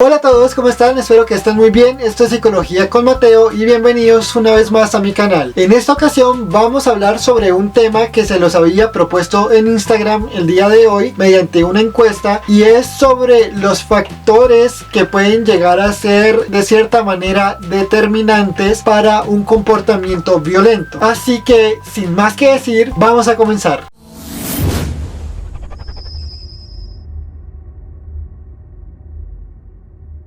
Hola a todos, ¿cómo están? Espero que estén muy bien. Esto es Psicología con Mateo y bienvenidos una vez más a mi canal. En esta ocasión vamos a hablar sobre un tema que se los había propuesto en Instagram el día de hoy mediante una encuesta, y es sobre los factores que pueden llegar a ser de cierta manera determinantes para un comportamiento violento. Así que sin más que decir, vamos a comenzar.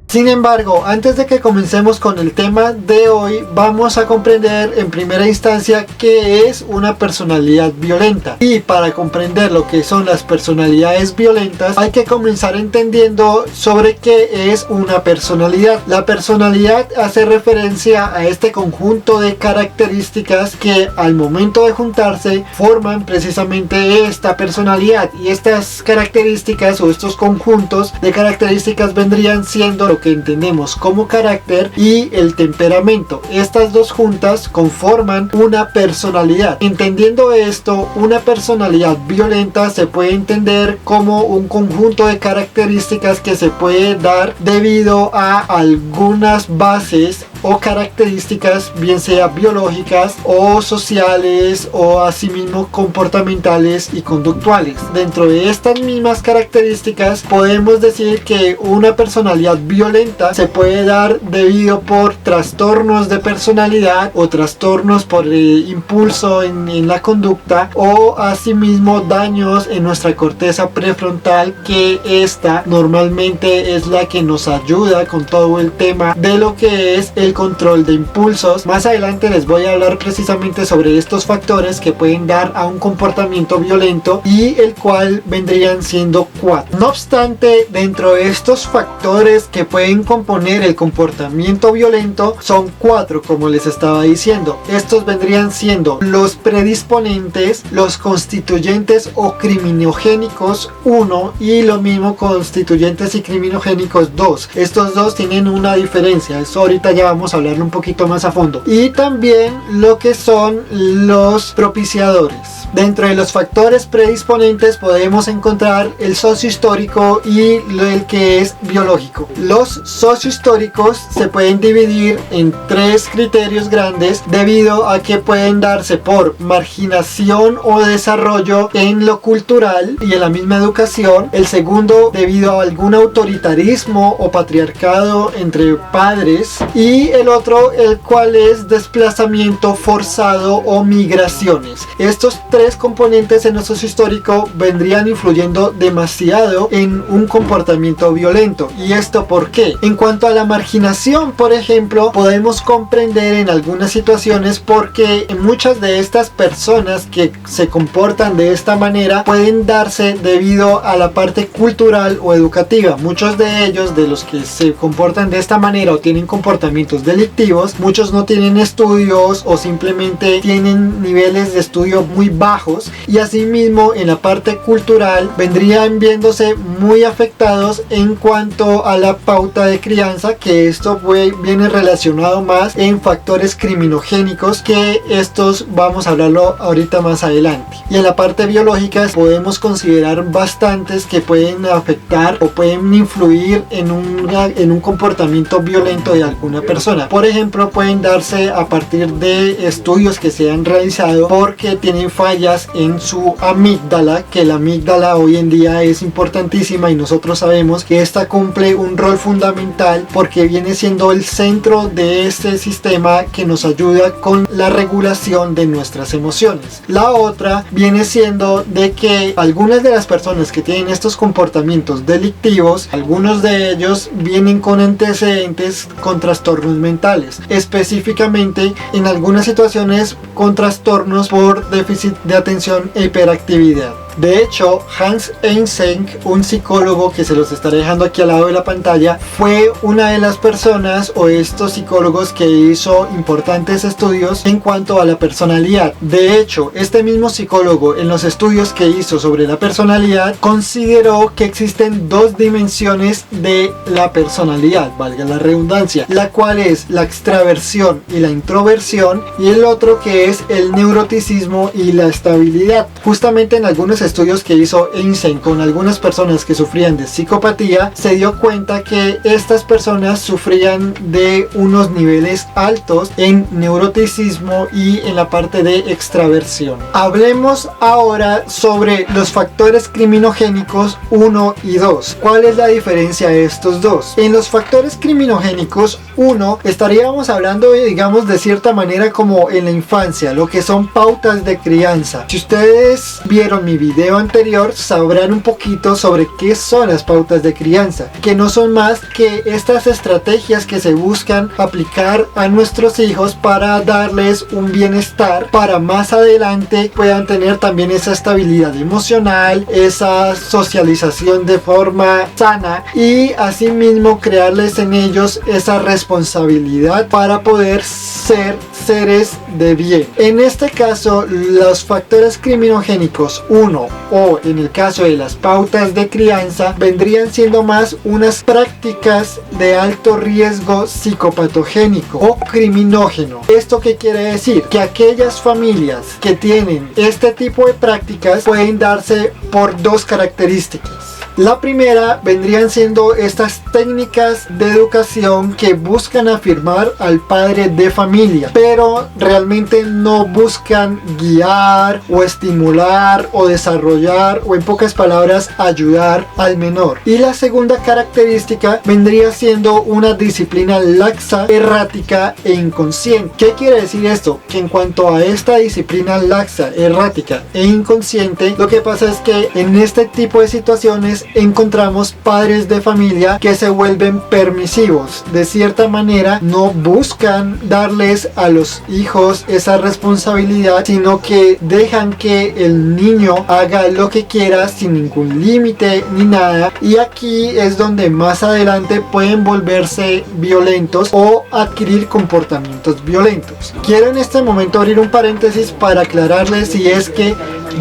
Sin embargo, antes de que comencemos con el tema de hoy, vamos a comprender en primera instancia qué es una personalidad violenta. Y para comprender lo que son las personalidades violentas, hay que comenzar entendiendo sobre qué es una personalidad. La personalidad hace referencia a este conjunto de características que al momento de juntarse forman precisamente esta personalidad. Y estas características o estos conjuntos de características vendrían siendo lo que entendemos como carácter y el temperamento. Estas dos juntas conforman una personalidad. Entendiendo esto, una personalidad violenta se puede entender como un conjunto de características que se puede dar debido a algunas bases o características, bien sea biológicas o sociales o asimismo comportamentales y conductuales. Dentro de estas mismas características podemos decir que una personalidad violenta se puede dar debido por trastornos de personalidad o trastornos por impulso en la conducta, o asimismo daños en nuestra corteza prefrontal, que esta normalmente es la que nos ayuda con todo el tema de lo que es el control de impulsos. Más adelante les voy a hablar precisamente sobre estos factores que pueden dar a un comportamiento violento, y el cual vendrían siendo 4. No obstante, dentro de estos factores que pueden componer el comportamiento violento son 4, como les estaba diciendo. Estos vendrían siendo los predisponentes, los constituyentes o criminogénicos 1, y lo mismo constituyentes y criminogénicos 2. Estos dos tienen una diferencia, eso ahorita ya vamos a hablarlo un poquito más a fondo. Y también lo que son los propiciadores. Dentro de los factores predisponentes podemos encontrar el sociohistórico y el que es biológico. Los sociohistóricos se pueden dividir en 3 criterios grandes, debido a que pueden darse por marginación o desarrollo en lo cultural y en la misma educación. El segundo, debido a algún autoritarismo o patriarcado entre padres. Y el otro, el cual es desplazamiento forzado o migraciones. Estos 3 componentes en lo sociohistórico vendrían influyendo demasiado en un comportamiento violento. ¿Y esto por qué? En cuanto a la marginación, por ejemplo, podemos comprender en algunas situaciones porque muchas de estas personas que se comportan de esta manera pueden darse debido a la parte cultural o educativa. Muchos de ellos, de los que se comportan de esta manera o tienen comportamientos delictivos, muchos no tienen estudios o simplemente tienen niveles de estudio muy bajos, y asimismo en la parte cultural vendrían viéndose muy afectados en cuanto a la pauta de crianza, que esto viene relacionado más en factores criminogénicos, que estos vamos a hablarlo ahorita más adelante. Y en la parte biológica podemos considerar bastantes que pueden afectar o pueden influir en un comportamiento violento de alguna persona. Por ejemplo, pueden darse a partir de estudios que se han realizado porque tienen fallas en su amígdala, que la amígdala hoy en día es importantísima y nosotros sabemos que esta cumple un rol fundamental porque viene siendo el centro de este sistema que nos ayuda con la regulación de nuestras emociones. La otra viene siendo de que algunas de las personas que tienen estos comportamientos delictivos, algunos de ellos vienen con antecedentes con trastornos mentales, específicamente en algunas situaciones con trastornos por déficit de atención e hiperactividad. De hecho, Hans Eysenck, un psicólogo que se los estaré dejando aquí al lado de la pantalla, fue una de las personas o estos psicólogos que hizo importantes estudios en cuanto a la personalidad. De hecho, este mismo psicólogo, en los estudios que hizo sobre la personalidad, consideró que existen 2 dimensiones de la personalidad, valga la redundancia, la cual es la extraversión y la introversión, y el otro que es el neuroticismo y la estabilidad. Justamente en algunos estudios que hizo Einstein con algunas personas que sufrían de psicopatía, se dio cuenta que estas personas sufrían de unos niveles altos en neuroticismo y en la parte de extraversión. Hablemos ahora sobre los factores criminogénicos 1 y 2. ¿Cuál es la diferencia de estos dos? En los factores criminogénicos 1 estaríamos hablando, digamos, de cierta manera como en la infancia, lo que son pautas de crianza. Si ustedes vieron mi video anterior, sabrán un poquito sobre qué son las pautas de crianza, que no son más que estas estrategias que se buscan aplicar a nuestros hijos para darles un bienestar, para más adelante puedan tener también esa estabilidad emocional, esa socialización de forma sana y asimismo crearles en ellos esa responsabilidad para poder ser seres de bien. En este caso, los factores criminogénicos 1 o en el caso de las pautas de crianza vendrían siendo más unas prácticas de alto riesgo psicopatogénico o criminógeno. ¿Esto qué quiere decir? Que aquellas familias que tienen este tipo de prácticas pueden darse por dos características. La primera vendrían siendo estas técnicas de educación que buscan afirmar al padre de familia, pero realmente no buscan guiar o estimular o desarrollar o en pocas palabras ayudar al menor. Y la segunda característica vendría siendo una disciplina laxa, errática e inconsciente. ¿Qué quiere decir esto? Que en cuanto a esta disciplina laxa, errática e inconsciente, lo que pasa es que en este tipo de situaciones encontramos padres de familia que se vuelven permisivos. De cierta manera no buscan darles a los hijos esa responsabilidad, sino que dejan que el niño haga lo que quiera sin ningún límite ni nada, y aquí es donde más adelante pueden volverse violentos o adquirir comportamientos violentos. Quiero en este momento abrir un paréntesis para aclararles, y es que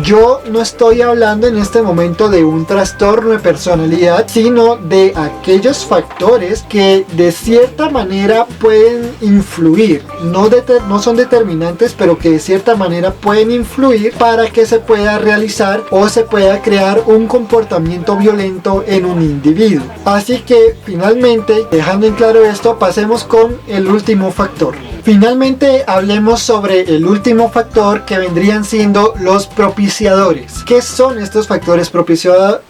yo no estoy hablando en este momento de un trastorno de personalidad, sino de aquellos factores que de cierta manera pueden influir, no son determinantes, pero que de cierta manera pueden influir para que se pueda realizar o se pueda crear un comportamiento violento en un individuo. Así que finalmente, dejando en claro esto, pasemos con el último factor. Finalmente hablemos sobre el último factor, que vendrían siendo los propiciadores. ¿Qué son estos factores propiciadores?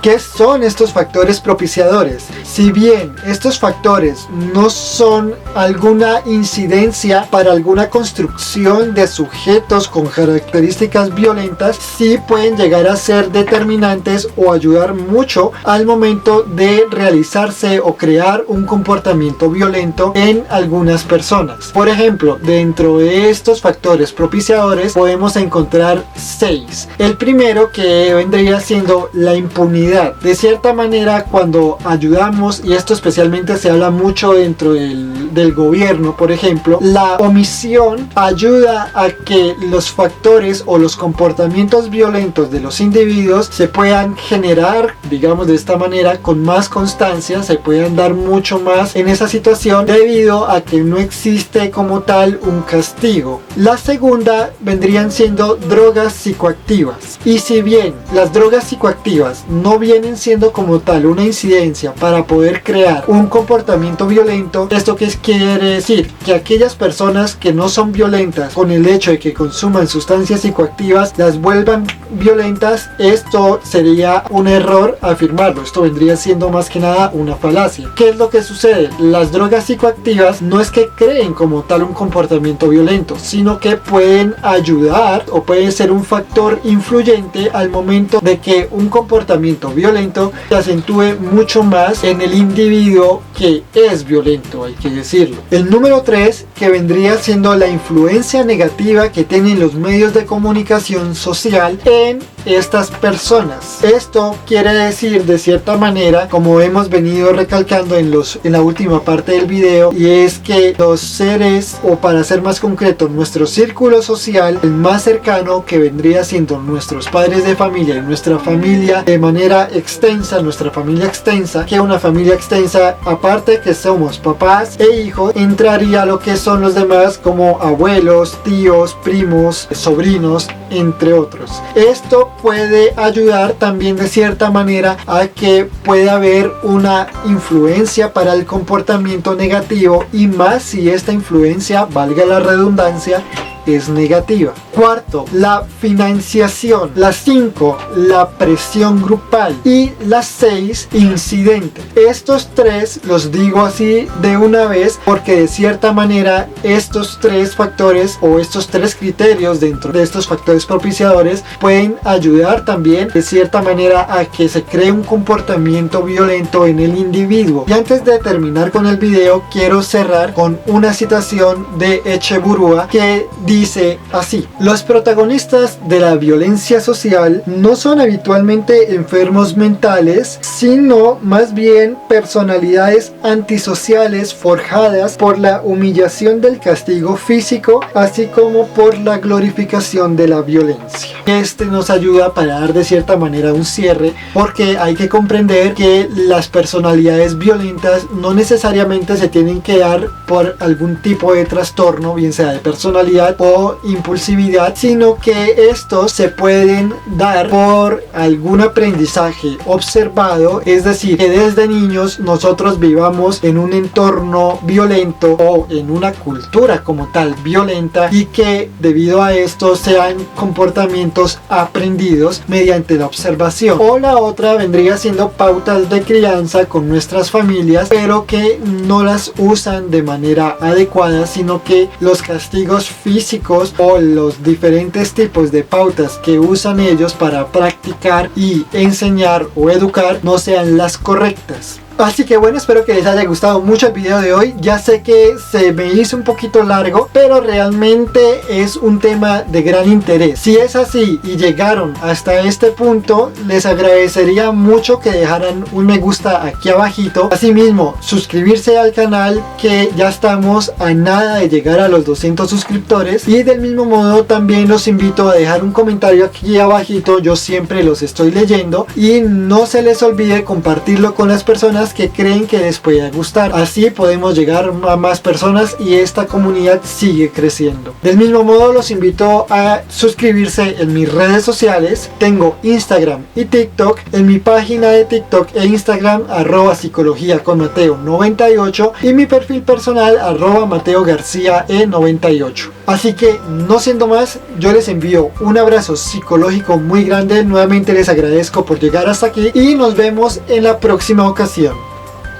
¿Qué son estos factores propiciadores? Si bien estos factores no son alguna incidencia para alguna construcción de sujetos con características violentas, sí pueden llegar a ser determinantes o ayudar mucho al momento de realizarse o crear un comportamiento violento en algunas personas. Por ejemplo, dentro de estos factores propiciadores podemos encontrar 6. El primero, que vendría siendo la impunidad. De cierta manera, cuando ayudamos, y esto especialmente se habla mucho dentro del gobierno, por ejemplo, la omisión ayuda a que los factores o los comportamientos violentos de los individuos se puedan generar, digamos de esta manera, con más constancia, se puedan dar mucho más en esa situación debido a que no existe como tal un castigo. La segunda vendrían siendo drogas psicoactivas, y si bien las drogas psicoactivas no vienen siendo como tal una incidencia para poder crear un comportamiento violento, ¿esto qué quiere decir? Que aquellas personas que no son violentas con el hecho de que consuman sustancias psicoactivas las vuelvan violentas. Esto sería un error afirmarlo, esto vendría siendo más que nada una falacia. ¿Qué es lo que sucede? Las drogas psicoactivas no es que creen como tal un comportamiento violento, sino que pueden ayudar o pueden ser un factor influyente al momento de que un comportamiento violento se acentúe mucho más en el individuo que es violento, hay que decirlo. El número 3, que vendría siendo la influencia negativa que tienen los medios de comunicación social en estas personas. Esto quiere decir de cierta manera, como hemos venido recalcando en la última parte del video, y es que los seres, o para ser más concreto, nuestro círculo social, el más cercano, que vendría siendo nuestros padres de familia y nuestra familia de manera extensa, nuestra familia extensa, que una familia extensa, aparte que somos papás e hijos, entraría lo que son los demás como abuelos, tíos, primos, sobrinos, entre otros. Esto puede ayudar también de cierta manera a que pueda haber una influencia para el comportamiento negativo, y más si esta influencia, valga la redundancia, es negativa. Cuarto, la financiación. La 5, la presión grupal. Y la 6, incidente. Estos tres los digo así de una vez porque de cierta manera estos tres factores o estos tres criterios dentro de estos factores propiciadores pueden ayudar también de cierta manera a que se cree un comportamiento violento en el individuo. Y antes de terminar con el video, quiero cerrar con una citación de Echeburúa que dice así: los protagonistas de la violencia social no son habitualmente enfermos mentales, sino más bien personalidades antisociales forjadas por la humillación del castigo físico, así como por la glorificación de la violencia. Este nos ayuda para dar de cierta manera un cierre, porque hay que comprender que las personalidades violentas no necesariamente se tienen que dar por algún tipo de trastorno, bien sea de personalidad o impulsividad, sino que estos se pueden dar por algún aprendizaje observado, es decir, que desde niños nosotros vivamos en un entorno violento o en una cultura como tal violenta, y que debido a esto sean comportamientos aprendidos mediante la observación. O la otra vendría siendo pautas de crianza con nuestras familias, pero que no las usan de manera adecuada, sino que los castigos físicos o los diferentes tipos de pautas que usan ellos para practicar y enseñar o educar no sean las correctas. Así que bueno, espero que les haya gustado mucho el video de hoy. Ya sé que se me hizo un poquito largo, pero realmente es un tema de gran interés. Si es así y llegaron hasta este punto, les agradecería mucho que dejaran un me gusta aquí abajito. Asimismo, suscribirse al canal, que ya estamos a nada de llegar a los 200 suscriptores. Y del mismo modo también los invito a dejar un comentario aquí abajito. Yo siempre los estoy leyendo. Y no se les olvide compartirlo con las personas que creen que les pueda gustar. Así podemos llegar a más personas y esta comunidad sigue creciendo. Del mismo modo los invito a suscribirse en mis redes sociales. Tengo Instagram y TikTok. En mi página de TikTok e Instagram @psicologiaconmateo98 y mi perfil personal @mateogarciae98. Así que no siendo más, yo les envío un abrazo psicológico muy grande. Nuevamente les agradezco por llegar hasta aquí y nos vemos en la próxima ocasión.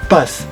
Paz.